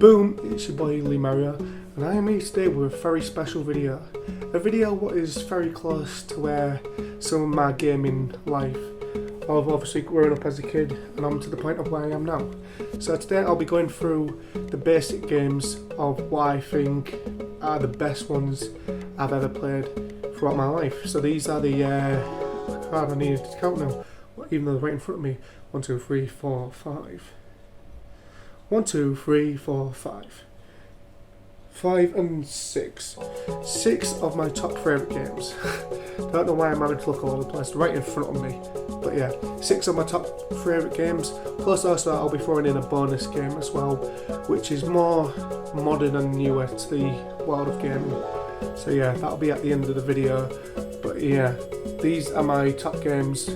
Boom, it's your boy Lee Mario, and I am here today with a very special video. A video what is very close to where some of my gaming life. I've obviously grown up as a kid and I'm to the point of where I am now. So today I'll be going through the basic games of what I think are the best ones I've ever played throughout my life. So these are the, I need to count now, even though they're right in front of me. 1, 2, 3, 4, 5. 1, 2, 3, 4, 5. 5 and 6. 6 of my top favourite games. Don't know why I'm having to look all over the place, right in front of me. But yeah, 6 of my top favourite games. Plus also I'll be throwing in a bonus game as well, which is more modern and newer to the world of gaming. So yeah, that'll be at the end of the video. But yeah, these are my top games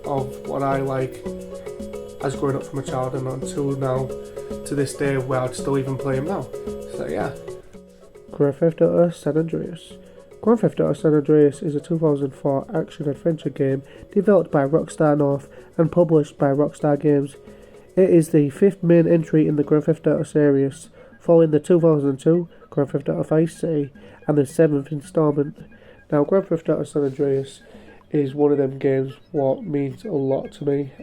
of what I like as growing up from a child and until now, to this day where I'd still even play them now. So yeah. Grand Theft Auto San Andreas. Grand Theft Auto San Andreas is a 2004 action-adventure game developed by Rockstar North and published by Rockstar Games. It is the 5th main entry in the Grand Theft Auto series, following the 2002 Grand Theft Auto Vice City and the 7th installment. Now, Grand Theft Auto San Andreas is one of them games what means a lot to me.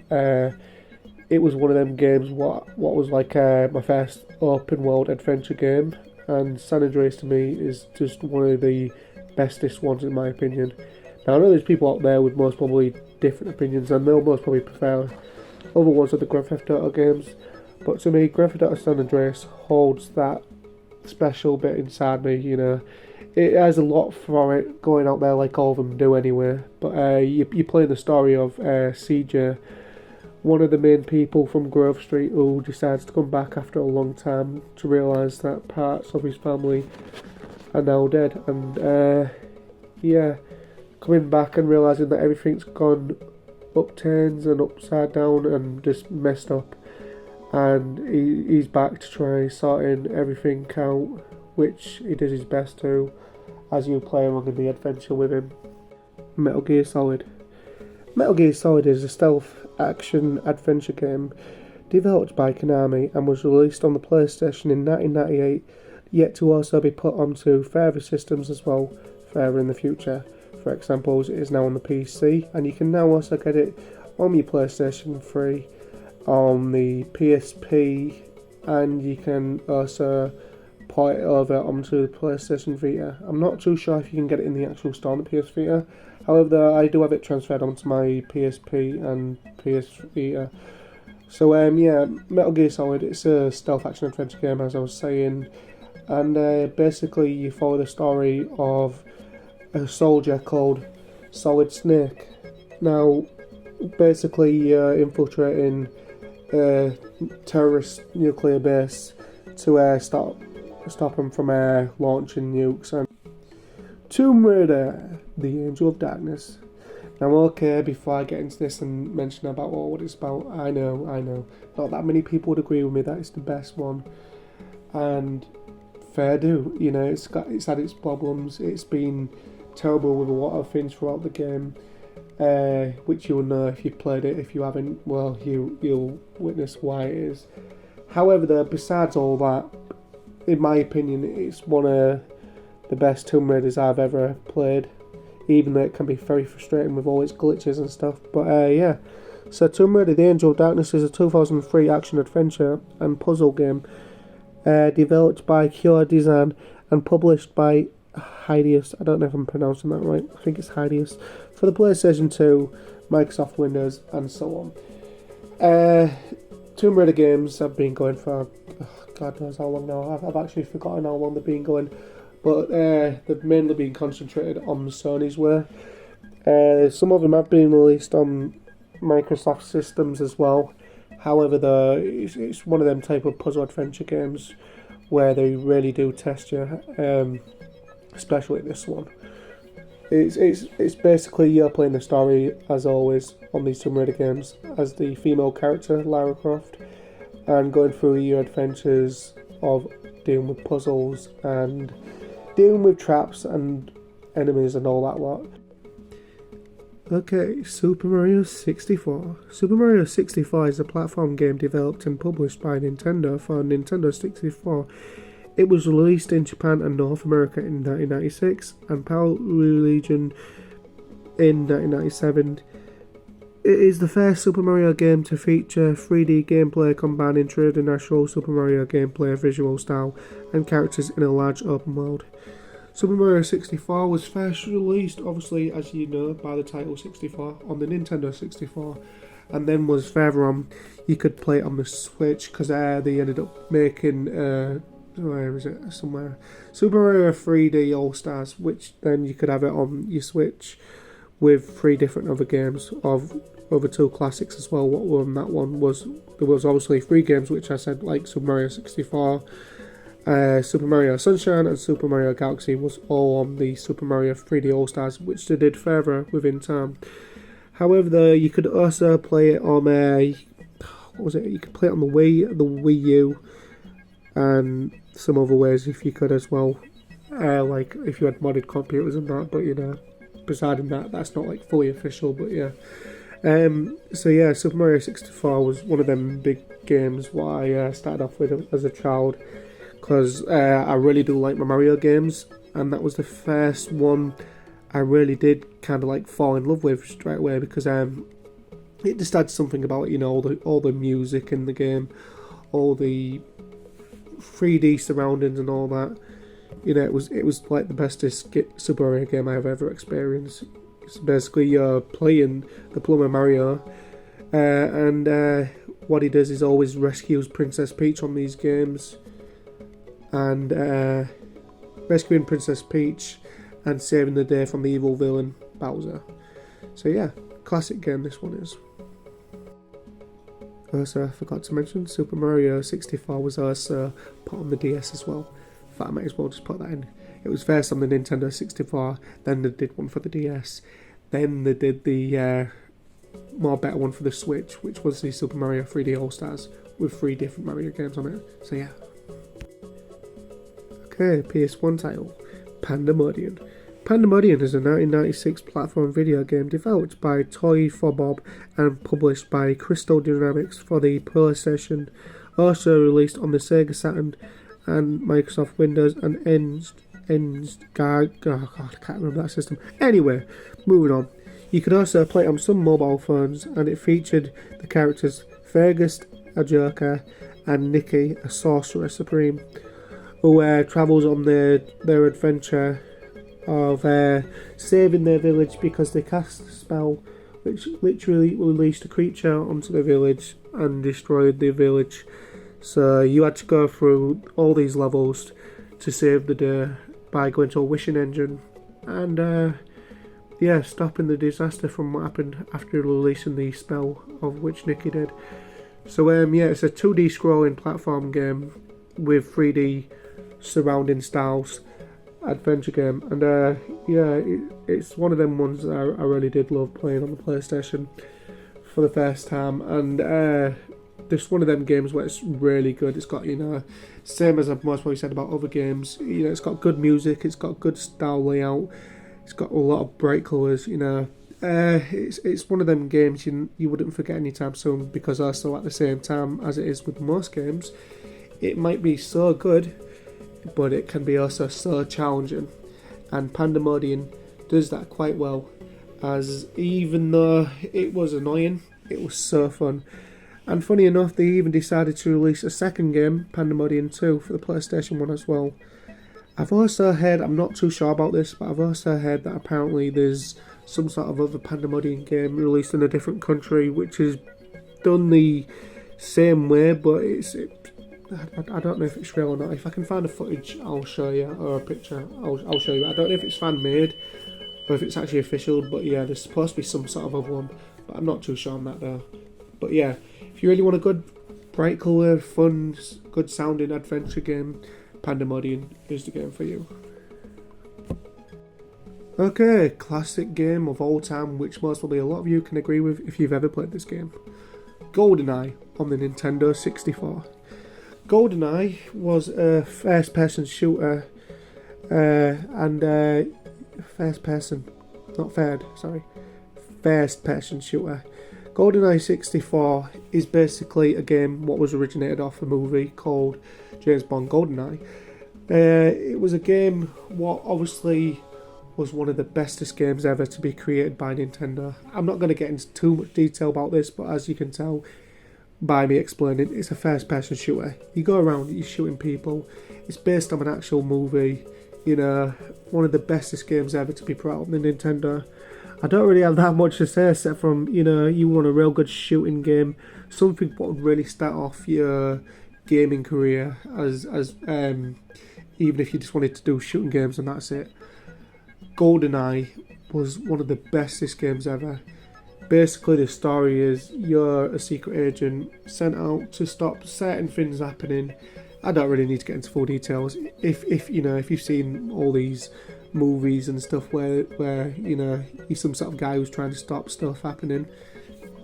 It was one of them games what was like my first open world adventure game, and San Andreas to me is just one of the bestest ones in my opinion. Now I know there's people out there with most probably different opinions and they'll most probably prefer other ones of the Grand Theft Auto games, but to me Grand Theft Auto San Andreas holds that special bit inside me, you know. It has a lot for it going out there like all of them do anyway, but you play the story of CJ, one of the main people from Grove Street who decides to come back after a long time to realise that parts of his family are now dead, and yeah, coming back and realising that everything's gone upturns and upside down and just messed up, and he's back to try sorting everything out, which he did his best to as you play along in the adventure with him. Metal Gear Solid. Metal Gear Solid is a stealth action adventure game developed by Konami and was released on the PlayStation in 1998, yet to also be put onto further systems as well further in the future. For example, it is now on the PC, and you can now also get it on your PlayStation 3, on the PSP, and you can also port it over onto the PlayStation Vita. I'm not too sure if you can get it in the actual store on the PS Vita. However, I do have it transferred onto my PSP and PS Vita. So yeah, Metal Gear Solid, it's a stealth action adventure game as I was saying, and basically you follow the story of a soldier called Solid Snake. Now, basically you're infiltrating a terrorist nuclear base to stop them from launching nukes. And Tomb Raider, the Angel of Darkness. Now, okay, before I get into this and mention about what it's about, I know, not that many people would agree with me that it's the best one, and fair do, you know, it's had its problems, it's been terrible with a lot of things throughout the game, which you'll know if you've played it. If you haven't, well, you'll witness why it is. However, though, besides all that, in my opinion, it's one of the best Tomb Raiders I've ever played, even though it can be very frustrating with all its glitches and stuff. But yeah, so Tomb Raider The Angel of Darkness is a 2003 action-adventure and puzzle game developed by Kyoto Design and published by Hideous. I don't know if I'm pronouncing that right, I think it's Hideous, for the PlayStation 2, Microsoft Windows and so on. Tomb Raider games have been going for God knows how long now. I've actually forgotten how long they've been going, but they've mainly been concentrated on Sony's way. Some of them have been released on Microsoft systems as well. However, though, it's one of them type of puzzle adventure games where they really do test you, especially this one. It's basically you're playing the story as always on these Tomb Raider games as the female character Lara Croft, and going through your adventures of dealing with puzzles and dealing with traps and enemies and all that lot. Okay, Super Mario 64. Super Mario 64 is a platform game developed and published by Nintendo for Nintendo 64. It was released in Japan and North America in 1996 and PAL region in 1997. It is the first Super Mario game to feature 3D gameplay combining traditional Super Mario gameplay visual style and characters in a large open world. Super Mario 64 was first released, obviously, as you know, by the title 64 on the Nintendo 64, and then was further on, you could play it on the Switch, because they ended up making, where is it, somewhere, Super Mario 3D All-Stars, which then you could have it on your Switch with 3 different other games of over 2 classics as well. What were on that one was, there was obviously 3 games, which I said, like Super Mario 64, Super Mario Sunshine and Super Mario Galaxy was all on the Super Mario 3D All-Stars, which they did further within time. However, you could also play it on what was it? You could play it on the Wii U, and some other ways if you could as well. Like if you had modded computers and that, but you know, besides that, that's not like fully official, but yeah. So yeah, Super Mario 64 was one of them big games what I started off with as a child, because I really do like my Mario games, and that was the first one I really did kind of like fall in love with straight away, because it just had something about it, you know, all the music in the game, all the 3D surroundings and all that. You know, it was like the bestest Super Mario game I have ever experienced. It's basically you're playing the plumber Mario, and what he does is always rescues Princess Peach on these games, and rescuing Princess Peach and saving the day from the evil villain Bowser. So yeah, classic game this one is. Also, I forgot to mention, Super Mario 64 was also put on the DS as well. In fact, I might as well just put that in. It was first on the Nintendo 64, then they did one for the DS, then they did the more better one for the Switch, which was the Super Mario 3D All-Stars, with 3 different Mario games on it. So yeah. Okay, PS1 title, Pandemonium. Pandemonium is a 1996 platform video game developed by Toy for Bob and published by Crystal Dynamics for the PlayStation, also released on the Sega Saturn and Microsoft Windows and I can't remember that system. Anyway, moving on. You could also play it on some mobile phones, and it featured the characters Fergus, a joker, and Nikki, a sorcerer supreme, who travels on their adventure of saving their village because they cast a spell which literally released a creature onto the village and destroyed the village. So you had to go through all these levels to save the day by going to a wishing engine and stopping the disaster from what happened after releasing the spell, of which Nikki did. So it's a 2D scrolling platform game with 3D surrounding styles adventure game, and it's one of them ones that I really did love playing on the PlayStation for the first time, and just one of them games where it's really good. It's got, you know, same as I've most probably said about other games, you know, it's got good music, it's got good style layout, it's got a lot of bright colours, you know. It's one of them games you wouldn't forget anytime soon, because also at the same time, as it is with most games, it might be so good, but it can be also so challenging, and Pandemonium does that quite well, as even though it was annoying, it was so fun. And funny enough, they even decided to release a second game, Pandemonium 2, for the PlayStation 1 as well. I've also heard, I'm not too sure about this, but I've also heard that apparently there's some sort of other Pandemonium game released in a different country which is done the same way, but I don't know if it's real or not. If I can find a footage, I'll show you, or a picture, I'll show you. I don't know if it's fan-made or if it's actually official, but yeah, there's supposed to be some sort of other one, but I'm not too sure on that though. But yeah, if you really want a good, bright colour, fun, good sounding adventure game, Pandemonium is the game for you. Okay, classic game of all time, which most probably a lot of you can agree with if you've ever played this game. GoldenEye on the Nintendo 64. GoldenEye was a first-person shooter, first-person shooter. GoldenEye 64 is basically a game what was originated off a movie called James Bond GoldenEye. It was a game what obviously was one of the bestest games ever to be created by Nintendo. I'm not going to get into too much detail about this, but as you can tell by me explaining, it's a first-person shooter. You go around, you're shooting people. It's based on an actual movie. You know, one of the bestest games ever to be put out on the Nintendo. I don't really have that much to say except from, you know, you want a real good shooting game, something that would really start off your gaming career as even if you just wanted to do shooting games and that's it. GoldenEye was one of the bestest games ever. Basically, the story is you're a secret agent sent out to stop certain things happening. I don't really need to get into full details. If you know, if you've seen all these movies and stuff where you know he's some sort of guy who's trying to stop stuff happening,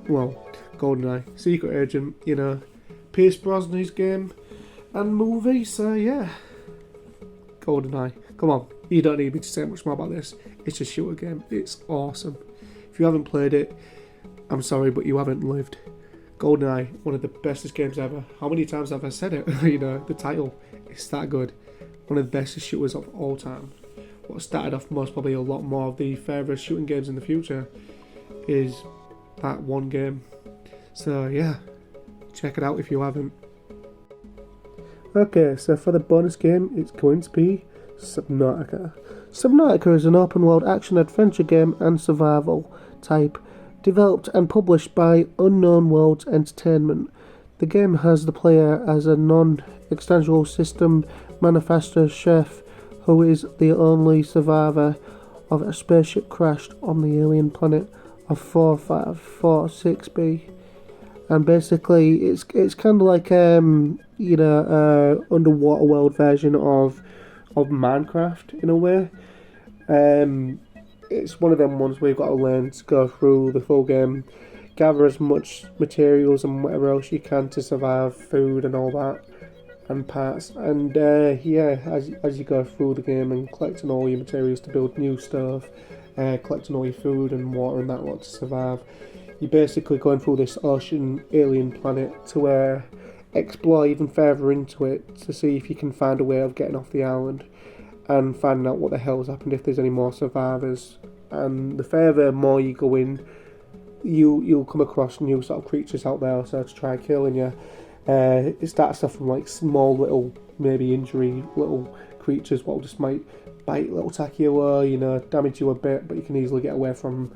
well, GoldenEye, secret agent, you know, Pierce Brosnan's game and movie. So yeah, GoldenEye. Come on, you don't need me to say much more about this. It's a shooter game. It's awesome. If you haven't played it, I'm sorry, but you haven't lived. GoldenEye, one of the bestest games ever. How many times have I said it? You know, the title, it's that good. One of the bestest shooters of all time. What started off most probably a lot more of the favourite shooting games in the future is that one game. So yeah, check it out if you haven't. Okay, so for the bonus game, it's going to be Subnautica. Subnautica is an open world action adventure game and survival type, developed and published by Unknown Worlds Entertainment. The game has the player as a non-extensional system manufacturer chef who is the only survivor of a spaceship crashed on the alien planet of 4546b. And basically, it's kind of like underwater world version of Minecraft in a way. It's one of them ones where you've got to learn to go through the full game, gather as much materials and whatever else you can to survive, food and all that, and parts. And yeah, as you go through the game and collecting all your materials to build new stuff, collecting all your food and water and that lot to survive, you're basically going through this ocean alien planet to explore even further into it to see if you can find a way of getting off the island and finding out what the hell's happened, if there's any more survivors. And the further more you go in, you'll come across new sort of creatures out there so to try killing you. It starts off from like small little, maybe injury little creatures what just might bite, little attack you or, you know, damage you a bit, but you can easily get away from.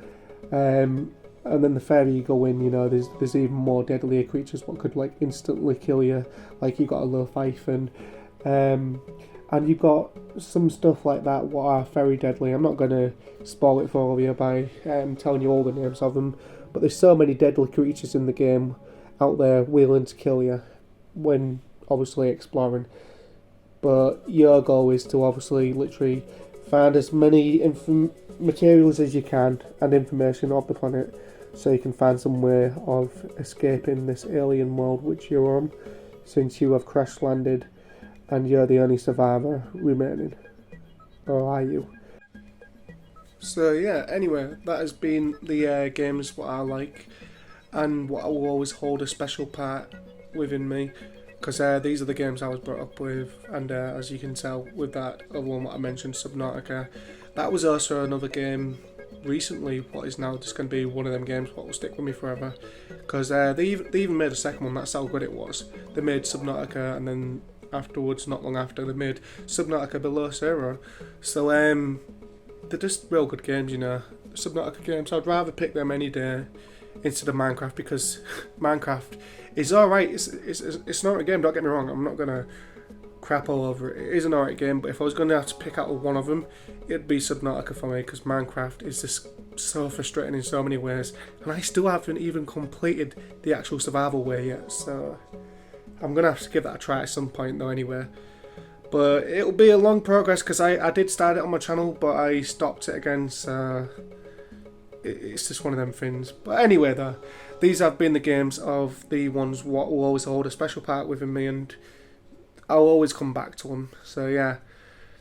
And then the further you go in, you know, there's even more deadlier creatures what could like instantly kill you. Like you got a Leviathan, and you've got some stuff like that what are very deadly. I'm not going to spoil it for you by telling you all the names of them, but there's so many deadly creatures in the game out there willing to kill you when obviously exploring. But your goal is to obviously literally find as many materials as you can and information of the planet so you can find some way of escaping this alien world which you're on, since you have crash landed and you're the only survivor remaining. Or are you? So yeah, anyway, that has been the games what I like and what will always hold a special part within me, because these are the games I was brought up with, and as you can tell with that other one what I mentioned, Subnautica, that was also another game recently what is now just going to be one of them games what will stick with me forever, because they even made a second one. That's how good it was. They made Subnautica, and then afterwards, not long after, they made Subnautica Below Zero. So they're just real good games, you know. Subnautica games, I'd rather pick them any day instead of Minecraft, because Minecraft is alright. It's an alright game, don't get me wrong. I'm not gonna crap all over it. It is an alright game, but if I was gonna have to pick out one of them, it'd be Subnautica for me, because Minecraft is just so frustrating in so many ways, and I still haven't even completed the actual survival way yet, so I'm gonna have to give that a try at some point though anyway. But it'll be a long progress, because I did start it on my channel, but I stopped it again, so it's just one of them things. But anyway though, these have been the games of the ones what will always hold a special part within me, and I'll always come back to them. So yeah,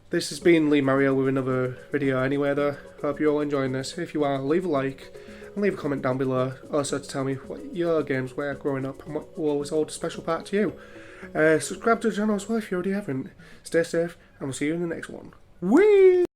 this has been Lee Mario with another video anyway though. Hope you're all enjoying this. If you are, leave a like, and and leave a comment down below also to tell me what your games were growing up and what always hold a special part to you. Subscribe to the channel as well if you already haven't. Stay safe, and we'll see you in the next one. Whee!